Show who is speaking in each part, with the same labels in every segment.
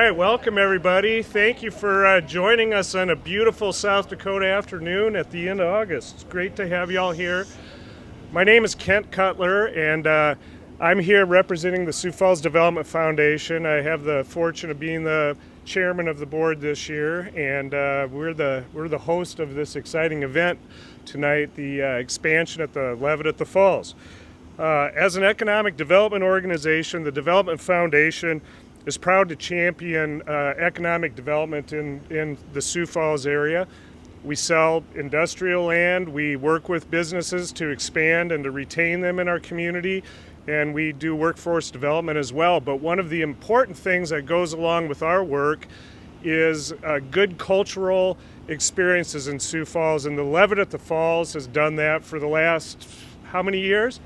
Speaker 1: right, welcome everybody. Thank you for joining us on a beautiful South Dakota afternoon at the end of August. It's great to have you all here. My name is Kent Cutler, and I'm here representing the Sioux Falls Development Foundation. I have the fortune of being the chairman of the board this year, and we're the host of this exciting event tonight, the expansion at the Levitt at the Falls. As an economic development organization, the Development Foundation is proud to champion economic development in the Sioux Falls area. We sell industrial land, we work with businesses to expand and to retain them in our community, and we do workforce development as well. But one of the important things that goes along with our work is good cultural experiences in Sioux Falls, and the Levitt at the Falls has done that for the last, how many years?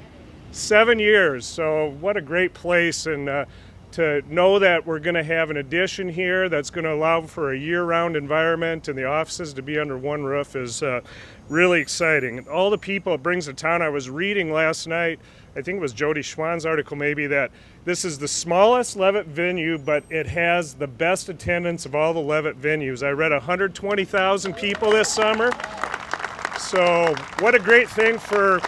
Speaker 1: 7 years. So what a great place, and to know that we're going to have an addition here that's going to allow for a year-round environment and the offices to be under one roof is really exciting. And all the people it brings to town. I was reading last night, I think it was Jody Schwann's article maybe, that this is the smallest Levitt venue, but it has the best attendance of all the Levitt venues. I read 120,000 people this summer. So what a great thing for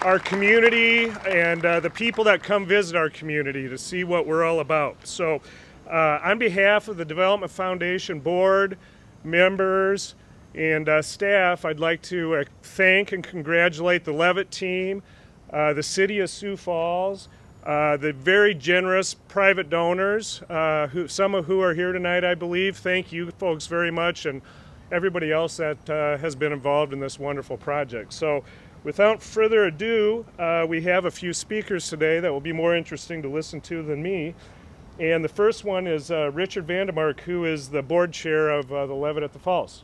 Speaker 1: our community and the people that come visit our community to see what we're all about. So on behalf of the Development Foundation board, members, and staff, I'd like to thank and congratulate the Levitt team, the city of Sioux Falls, the very generous private donors, some of who are here tonight, I believe. Thank you folks very much, and everybody else that has been involved in this wonderful project. So without further ado, we have a few speakers today that will be more interesting to listen to than me. And the first one is Richard Vandemark, who is the board chair of the Levitt at the Falls.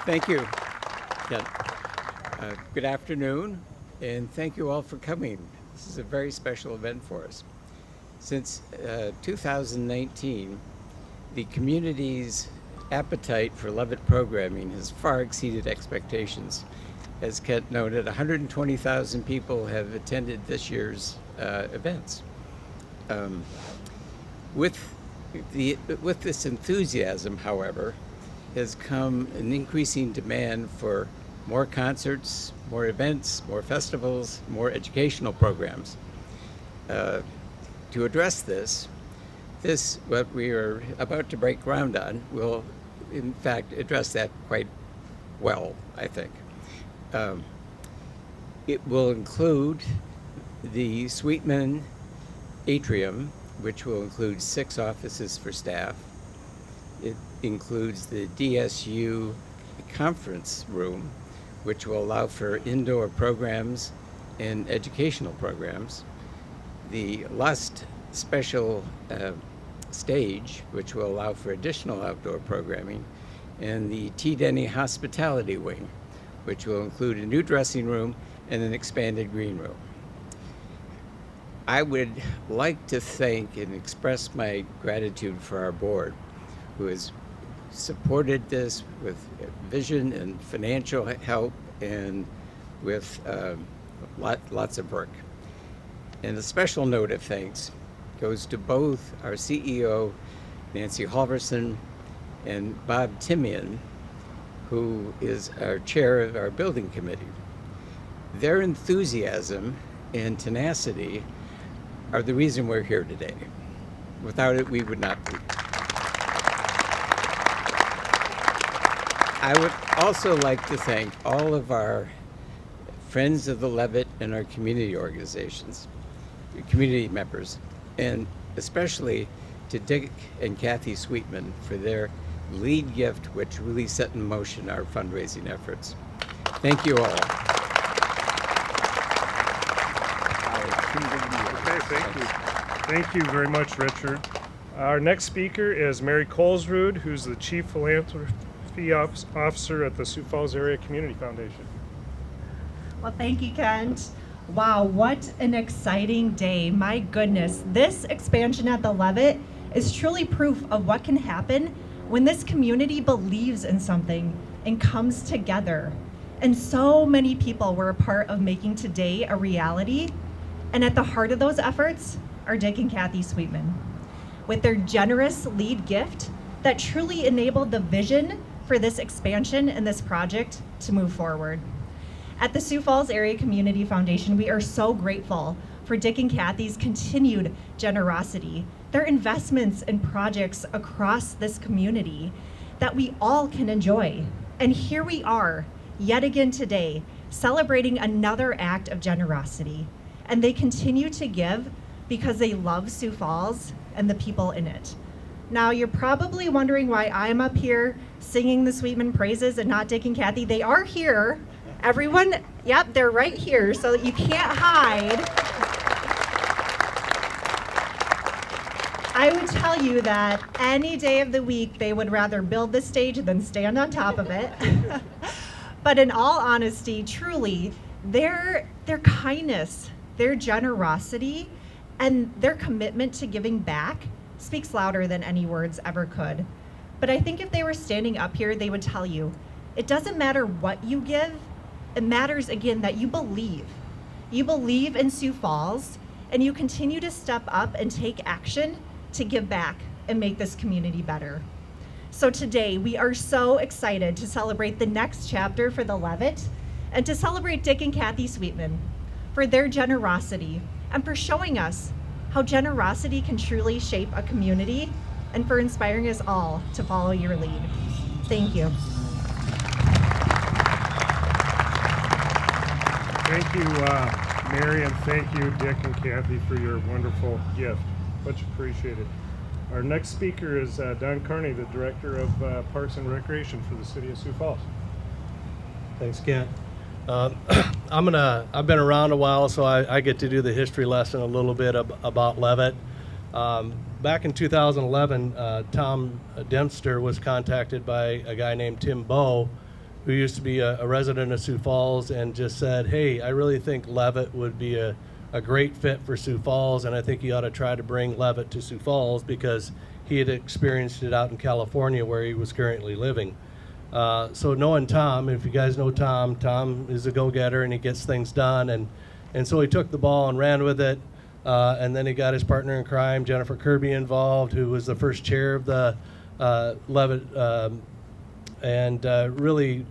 Speaker 2: Thank you. Yeah. Good afternoon, and thank you all for coming. This is a very special event for us. Since 2019, the community's appetite for Levitt programming has far exceeded expectations. As Kent noted, 120,000 people have attended this year's events. With this enthusiasm, however, has come an increasing demand for more concerts, more events, more festivals, more educational programs. To address this, what we are about to break ground on, will in fact address that quite well, I think. It will include the Sweetman Atrium, which will include 6 offices for staff. It includes the DSU conference room, which will allow for indoor programs and educational programs. The Lust special stage, which will allow for additional outdoor programming, and the T. Denny Hospitality Wing, which will include a new dressing room and an expanded green room. I would like to thank and express my gratitude for our board, who has supported this with vision and financial help and with lots of work. And a special note of thanks goes to both our CEO, Nancy Halverson, and Bob Timian, who is our chair of our building committee. Their enthusiasm and tenacity are the reason we're here today. Without it, we would not be. I would also like to thank all of our friends of the Levitt and our community organizations, community members, and especially to Dick and Kathy Sweetman for their lead gift, which really set in motion our fundraising efforts. Thank you all.
Speaker 1: Okay, thank you. Thank you very much, Richard. Our next speaker is Mary Colesrud, who's the Chief Philanthropy Officer at the Sioux Falls Area Community Foundation.
Speaker 3: Well, thank you, Kent. Wow, what an exciting day. My goodness, this expansion at the Levitt is truly proof of what can happen when this community believes in something and comes together. And so many people were a part of making today a reality. And at the heart of those efforts are Dick and Kathy Sweetman, with their generous lead gift that truly enabled the vision for this expansion and this project to move forward. At the Sioux Falls Area Community Foundation, we are so grateful for Dick and Kathy's continued generosity, their investments in projects across this community that we all can enjoy. And here we are, yet again today, celebrating another act of generosity. And they continue to give because they love Sioux Falls and the people in it. Now, you're probably wondering why I'm up here singing the Sweetman praises and not Dick and Kathy. They are here. Everyone, yep, they're right here, so you can't hide. I would tell you that any day of the week, they would rather build the stage than stand on top of it. But in all honesty, truly, their kindness, their generosity, and their commitment to giving back speaks louder than any words ever could. But I think if they were standing up here, they would tell you, it doesn't matter what you give, it matters again that you believe. You believe in Sioux Falls, and you continue to step up and take action to give back and make this community better. So today, we are so excited to celebrate the next chapter for the Levitt and to celebrate Dick and Kathy Sweetman for their generosity and for showing us how generosity can truly shape a community and for inspiring us all to follow your lead. Thank you.
Speaker 1: Thank you, Mary, and thank you, Dick and Kathy, for your wonderful gift. Much appreciated. Our next speaker is Don Carney, the Director of Parks and Recreation for the City of Sioux Falls.
Speaker 4: Thanks, Kent. I've been around a while, so I get to do the history lesson a little bit about Levitt. Back in 2011, Tom Dempster was contacted by a guy named Tim Bowe, who used to be a resident of Sioux Falls, and just said, hey, I really think Levitt would be a great fit for Sioux Falls, and I think you ought to try to bring Levitt to Sioux Falls because he had experienced it out in California where he was currently living. So knowing Tom, if you guys know Tom, Tom is a go-getter and he gets things done, and so he took the ball and ran with it, and then he got his partner in crime, Jennifer Kirby, involved, who was the first chair of the Levitt, and really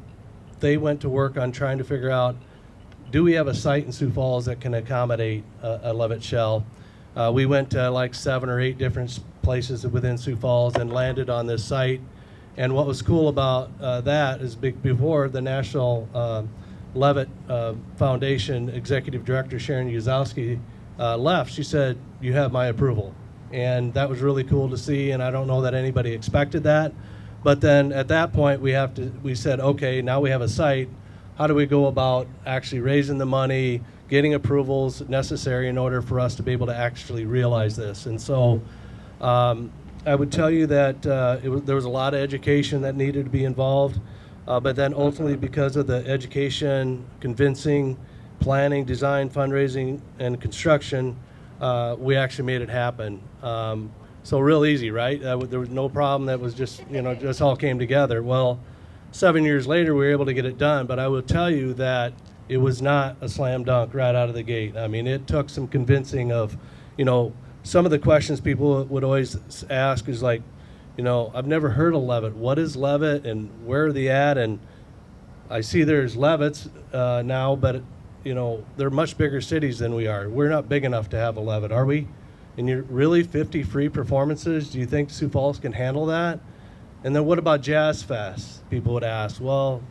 Speaker 4: they went to work on trying to figure out, do we have a site in Sioux Falls that can accommodate a Levitt shell? We went to like 7 or 8 different places within Sioux Falls and landed on this site. And what was cool about that is before the National Levitt Foundation Executive Director Sharon Yuzowski left, she said, you have my approval. And that was really cool to see, and I don't know that anybody expected that. But then at that point, we said, okay, now we have a site. How do we go about actually raising the money, getting approvals necessary in order for us to be able to actually realize this? And so I would tell you that there was a lot of education that needed to be involved, but then ultimately because of the education, convincing, planning, design, fundraising, and construction, we actually made it happen. So real easy, right? There was no problem. That was just, just all came together. Well, 7 years later, we were able to get it done, but I will tell you that it was not a slam dunk right out of the gate. I mean, it took some convincing of, some of the questions people would always ask is like, I've never heard of Levitt. What is Levitt and where are they at? And I see there's Levitts now, but, they're much bigger cities than we are. We're not big enough to have a Levitt, are we? And you're really 50 free performances? Do you think Sioux Falls can handle that? And then what about Jazz Fest? People would ask, well,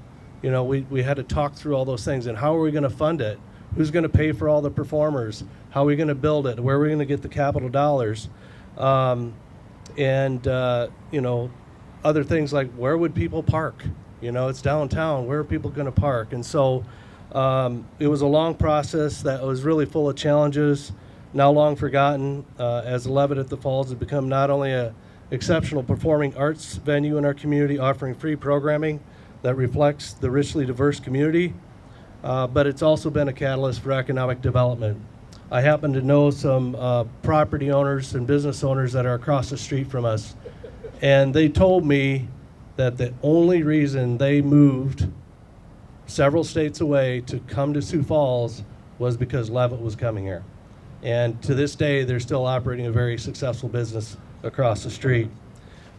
Speaker 4: we had to talk through all those things, and how are we going to fund it? Who's going to pay for all the performers? How are we going to build it? Where are we going to get the capital dollars? Other things like, where would people park? It's downtown. Where are people going to park? And so it was a long process that was really full of challenges, now long forgotten, as Levitt at the Falls has become not only a exceptional performing arts venue in our community, offering free programming that reflects the richly diverse community, but it's also been a catalyst for economic development. I happen to know some property owners and business owners that are across the street from us, and they told me that the only reason they moved several states away to come to Sioux Falls was because Levitt was coming here. And to this day, they're still operating a very successful business across the street.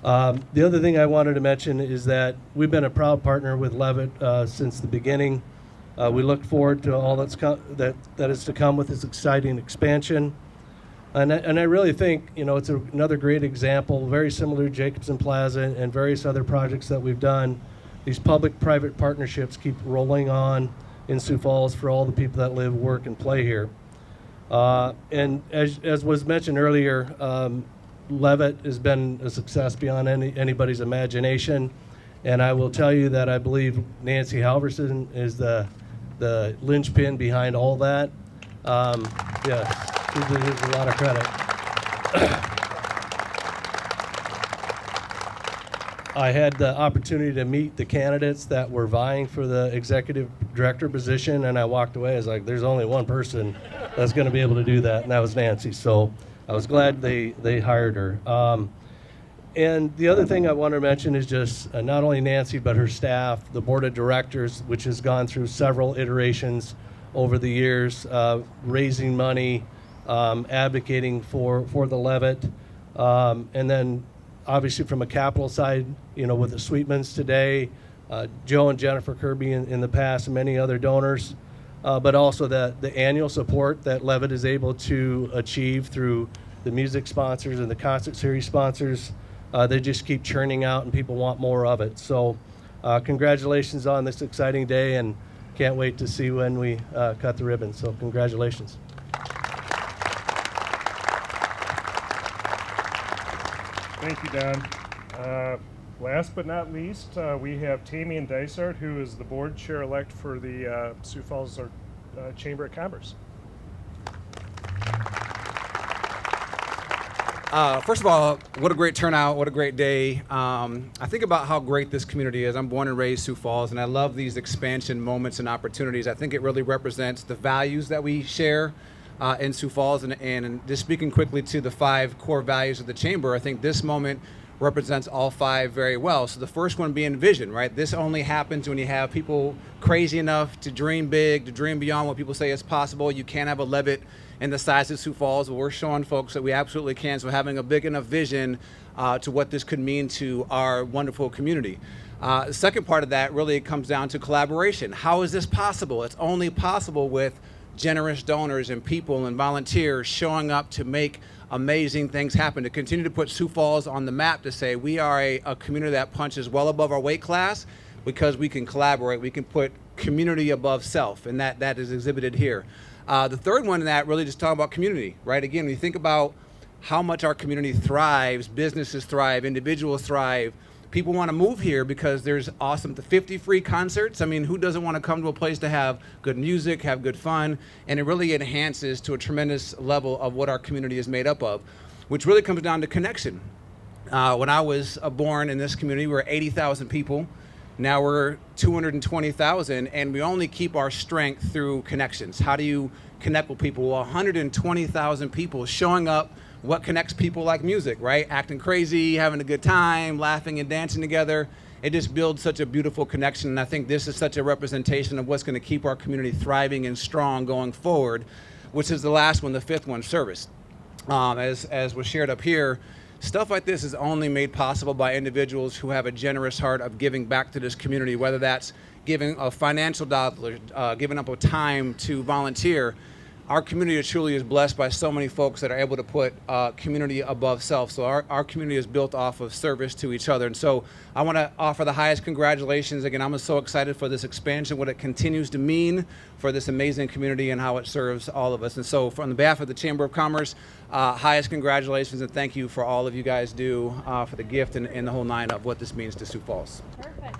Speaker 4: The other thing I wanted to mention is that we've been a proud partner with Levitt since the beginning. We look forward to all that is to come with this exciting expansion. And I really think, it's another great example, very similar to Jacobson Plaza and various other projects that we've done. These public-private partnerships keep rolling on in Sioux Falls for all the people that live, work, and play here. And as was mentioned earlier, Levitt has been a success beyond anybody's imagination. And I will tell you that I believe Nancy Halverson is the linchpin behind all that. Yes. There's a lot of credit. I had the opportunity to meet the candidates that were vying for the executive director position, and I walked away. I was like, there's only one person that's going to be able to do that, and that was Nancy. So I was glad they hired her. And the other thing I want to mention is just not only Nancy, but her staff, the board of directors, which has gone through several iterations over the years, raising money, advocating for the Levitt, and then obviously from a capital side, with the Sweetmans today, Joe and Jennifer Kirby in the past, and many other donors, but also the annual support that Levitt is able to achieve through the music sponsors and the concert series sponsors. They just keep churning out, and people want more of it. So congratulations on this exciting day, and can't wait to see when we cut the ribbon. So congratulations.
Speaker 1: Thank you, Don. Last but not least, we have Tamian Dysart, who is the board chair-elect for the Sioux Falls Chamber of Commerce.
Speaker 5: First of all, what a great turnout, what a great day. I think about how great this community is. I'm born and raised Sioux Falls, and I love these expansion moments and opportunities. I think it really represents the values that we share in Sioux Falls, and just speaking quickly to the 5 core values of the Chamber, I think this moment represents all 5 very well. So the first one being vision, right? This only happens when you have people crazy enough to dream big, to dream beyond what people say is possible. You can't have a Levitt in the size of Sioux Falls, but we're showing folks that we absolutely can. So having a big enough vision to what this could mean to our wonderful community. The second part of that really comes down to collaboration. How is this possible? It's only possible with generous donors and people and volunteers showing up to make amazing things happen, to continue to put Sioux Falls on the map, to say we are a community that punches well above our weight class because we can collaborate, we can put community above self, and that is exhibited here. The third one in that really just talking about community, right? Again, when you think about how much our community thrives, businesses thrive, individuals thrive, people want to move here because there's awesome 50 free concerts. I mean, who doesn't want to come to a place to have good music, have good fun? And it really enhances to a tremendous level of what our community is made up of, which really comes down to connection. When I was born in this community, we were 80,000 people. Now we're 220,000, and we only keep our strength through connections. How do you connect with people? Well, 120,000 people showing up. What connects people like music, right? Acting crazy, having a good time, laughing and dancing together. It just builds such a beautiful connection. And I think this is such a representation of what's going to keep our community thriving and strong going forward, which is the last one, the 5th one, service. As was shared up here, stuff like this is only made possible by individuals who have a generous heart of giving back to this community, whether that's giving a financial dollar, giving up a time to volunteer. Our community truly is blessed by so many folks that are able to put community above self. So our community is built off of service to each other. And so I want to offer the highest congratulations. Again, I'm so excited for this expansion, what it continues to mean for this amazing community and how it serves all of us. And so on behalf of the Chamber of Commerce, highest congratulations and thank you for all of you guys do for the gift and the whole 9 of what this means to Sioux Falls.
Speaker 3: Perfect.